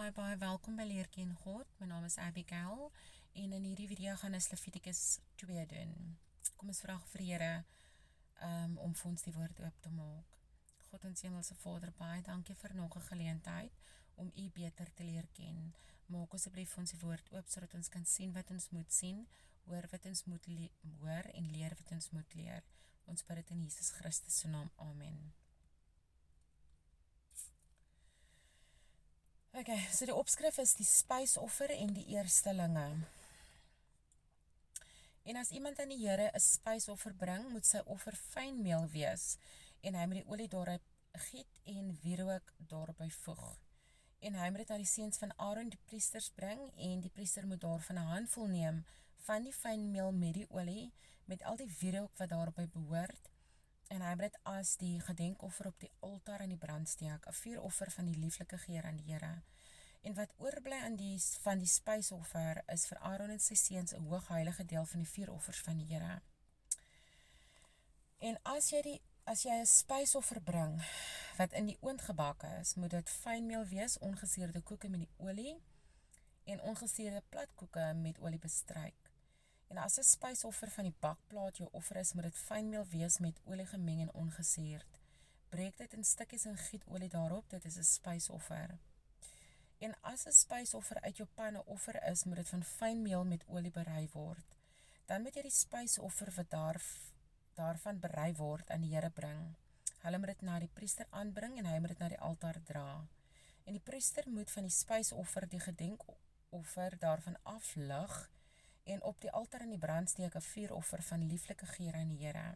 Baie welkom by Leer Ken God. My naam is Abigail en in hierdie video gaan ons Levitikus 2 doen. Kom ons vra vir die Here om vir ons die woord oop te maak. God ons Hemelse Vader, baie dankie vir nog 'n geleentheid om U beter te leer ken. Maak asseblief vir ons die woord oop sodat ons kan sien wat ons moet sien, hoor wat ons moet hoor en leer wat ons moet leer. Ons bid dit in Jesus Christus se naam. Amen. Okay, so die opskrif is die spysoffer en die eerstelinge. En as iemand aan die Here 'n spysoffer bring, moet sy offer fyn meel wees, en hy moet die olie daarop giet en wierook daarby voeg. En hy moet dit na die seuns van Aaron die priesters bring, en die priester moet daarvan 'n handvol neem van die fyn meel met die olie, met al die wierook wat daarby behoort, en hy moet dit as die gedenkoffer op die altaar aan die brand steek, 'n vuuroffer van die lieflike geur aan die Here. En wat oorbly van die spysoffer is vir Aaron en sy seuns 'n hoogheilige deel van die vuuroffers van die Here. En as jy 'n spysoffer bring wat in die oond gebak is, moet dit fynmeel wees, ongesuurde koeke met die olie en ongesuurde platkoeke met olie bestryk. En as 'n spysoffer van die bakplaat jou offer is, moet dit fynmeel wees met olie gemeng en ongesuurd. Breek dit in stukkies en giet olie daarop, dit is 'n spysoffer. En as 'n spysoffer uit jou pan 'n offer is, moet dit van fyn meel met olie berei word. Dan moet jy die spysoffer wat daarvan berei word aan die Here bring. Hulle moet dit na die priester aanbring en hy moet dit na die altaar dra. En die priester moet van die spysoffer die gedenkoffer daarvan aflig en op die altaar in die brand steek 'n vuuroffer van lieflike geur aan die Here.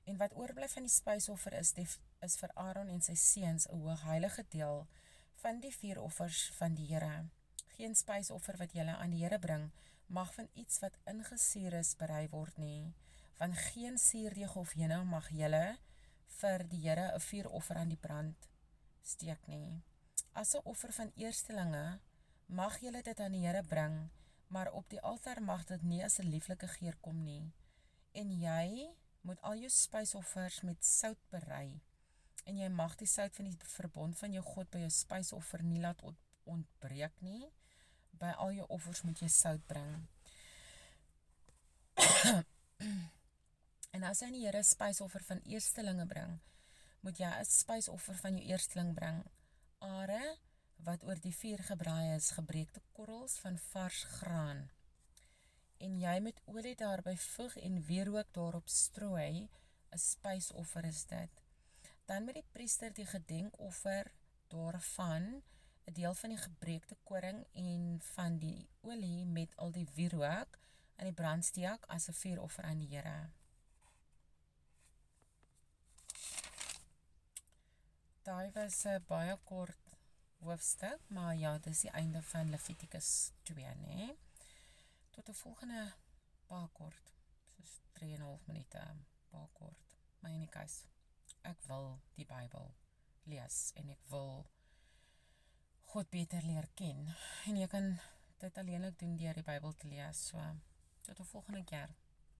En wat oorbly van die spysoffer is vir Aaron en sy seuns 'n hoogheilige deel van die vuuroffers van die Here. Geen spysoffer wat julle aan die Here bring, mag van iets wat ingesuur is berei word nie. Van geen suurdeeg of heuning mag julle vir die Here 'n vuuroffer aan die brand steek nie. As 'n offer van eerstelinge, mag julle dit aan die Here bring, maar op die altaar mag dit nie as 'n lieflike geur kom nie. En jy moet al jou spysoffers met sout berei, en jy mag die sout van die verbond van jou God by jou spysoffer nie laat ontbreek nie. By al jou offers moet jy sout bring. En as jy aan die Here 'n spysoffer van eerstelinge bring, moet jy 'n spysoffer van jou eersteling bring. Are wat oor die vuur gebraai is, gebreekte korrels van vars graan. En jy met olie daarby voeg en wierook daarop strooi, 'n spysoffer is dit. Dan moet die priester die gedenkoffer daarvan, 'n deel van die gebreekte koring en van die olie met al die wierook aan die brand steek as 'n vuuroffer aan die Here. Daai was 'n baie kort hoofstuk, maar ja, dit is die einde van Levitikus 2, né? Tot 'n volgende baie kort, soos 3,5 minute, baie kort. Maar in die gees, ek wil die Bybel lees en ek wil God beter leer ken. En jy kan dit alleenlik doen deur die Bybel te lees. So, tot 'n volgende keer.